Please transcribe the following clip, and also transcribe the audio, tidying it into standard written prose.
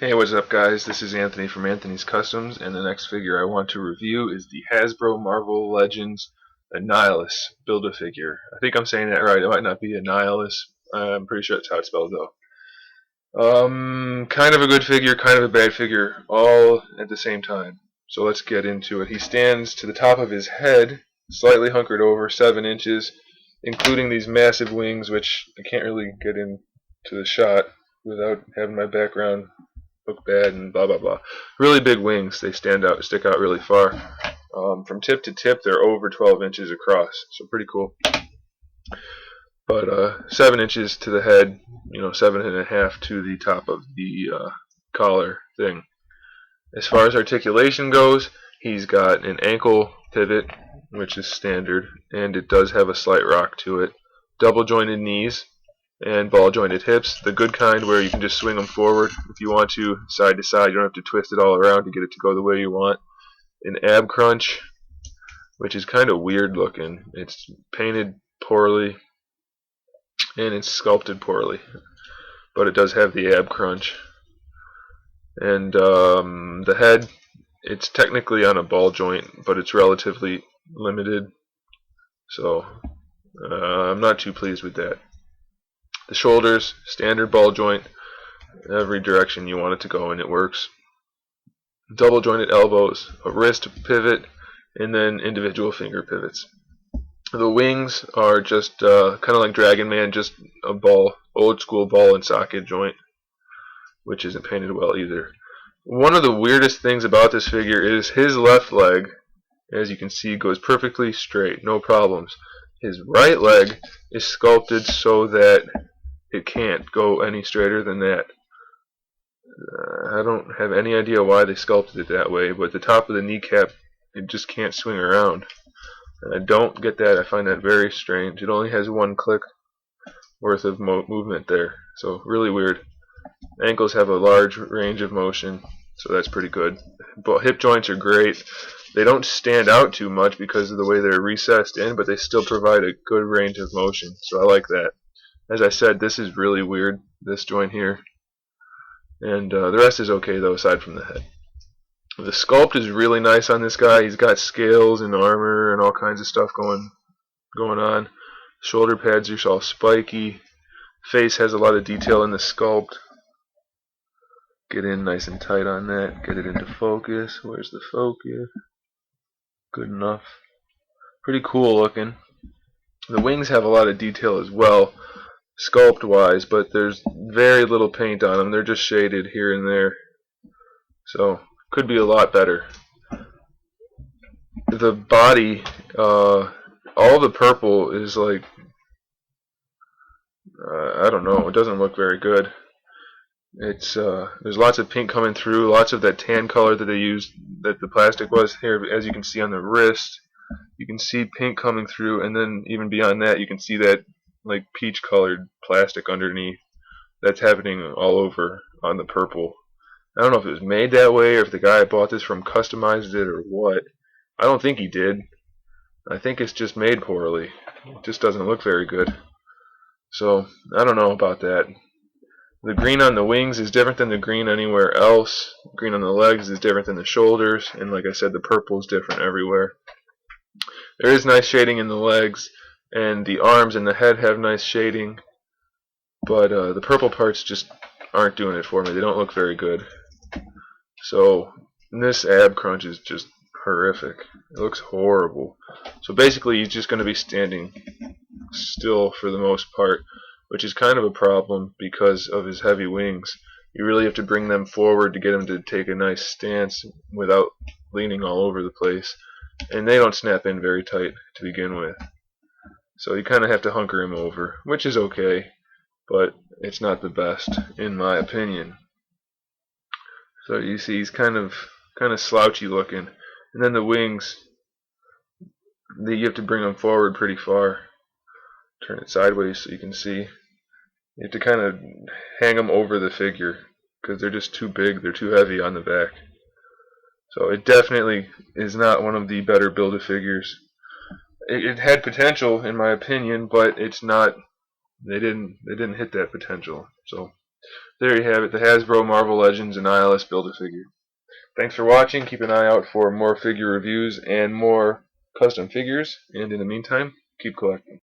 Hey, what's up guys? This is Anthony from Anthony's Customs, and the next figure I want to review is the Hasbro Marvel Legends ANNIHILUS Build-A-Figure. I think I'm saying that right. It might not be ANNIHILUS. I'm pretty sure that's how it's spelled though. Kind of a good figure, kind of a bad figure, all at the same time. So let's get into it. He stands to the top of his head, slightly hunkered over, 7 inches, including these massive wings, which I can't really get into the shot without having my background look bad and blah blah blah. Really big wings. They stick out really far. From tip to tip, they're over 12 inches across, so pretty cool. But 7 inches to the head, 7.5 to the top of the collar thing. As far as articulation goes, he's got an ankle pivot, which is standard, and it does have a slight rock to it. Double jointed knees and ball jointed hips, the good kind where you can just swing them forward if you want to, side to side. You don't have to twist it all around to get it to go the way you want. An ab crunch, which is kind of weird looking. It's painted poorly and it's sculpted poorly, but it does have the ab crunch. And the head, it's technically on a ball joint, but it's relatively limited, so I'm not too pleased with that. The shoulders, standard ball joint, every direction you want it to go and it works. Double jointed elbows, a wrist pivot, and then individual finger pivots. The wings are just kind of like Dragon Man, just a ball, old school ball and socket joint, which isn't painted well either. One of the weirdest things about this figure is his left leg, as you can see, goes perfectly straight, no problems. His right leg is sculpted so that it can't go any straighter than that. I don't have any idea why they sculpted it that way, but the top of the kneecap, it just can't swing around. And I don't get that. I find that very strange. It only has 1 click worth of movement there, so really weird. Ankles have a large range of motion, so that's pretty good. But hip joints are great. They don't stand out too much because of the way they're recessed in, but they still provide a good range of motion, so I like that. As I said, this is really weird, this joint here. And the rest is okay though, aside from the head. The sculpt is really nice on this guy. He's got scales and armor and all kinds of stuff going on. Shoulder pads are all spiky. Face has a lot of detail in the sculpt. Get in nice and tight on that. Get it into focus. Where's the focus? Good enough. Pretty cool looking. The wings have a lot of detail as well, sculpt wise, but there's very little paint on them. They're just shaded here and there, so could be a lot better. The body, all the purple is like, I don't know, it doesn't look very good. It's there's lots of pink coming through, lots of that tan color that they used, that the plastic was here, as you can see on the wrist. You can see pink coming through, and then even beyond that you can see that like peach colored plastic underneath. That's happening all over on the purple. I don't know if it was made that way or if the guy I bought this from customized it or what. I don't think he did. I think it's just made poorly. It just doesn't look very good. So I don't know about that. The green on the wings is different than the green anywhere else. Green on the legs is different than the shoulders, and like I said, the purple is different everywhere. There is nice shading in the legs, and the arms and the head have nice shading, but the purple parts just aren't doing it for me. They don't look very good. So this ab crunch is just horrific. It looks horrible. So basically he's just going to be standing still for the most part, which is kind of a problem because of his heavy wings. You really have to bring them forward to get him to take a nice stance without leaning all over the place. And they don't snap in very tight to begin with. So you kind of have to hunker him over, which is okay, but it's not the best in my opinion. So you see he's kind of slouchy looking. And then the wings, you have to bring them forward pretty far. Turn it sideways so you can see. You have to kind of hang them over the figure because they're just too big, they're too heavy on the back. So it definitely is not one of the better Build-A-Figures. It had potential in my opinion, but it's not. They didn't hit that potential. So there you have it, the Hasbro Marvel Legends ANNIHILUS Build-A-Figure. Thanks for watching. Keep an eye out for more figure reviews and more custom figures. And in the meantime, keep collecting.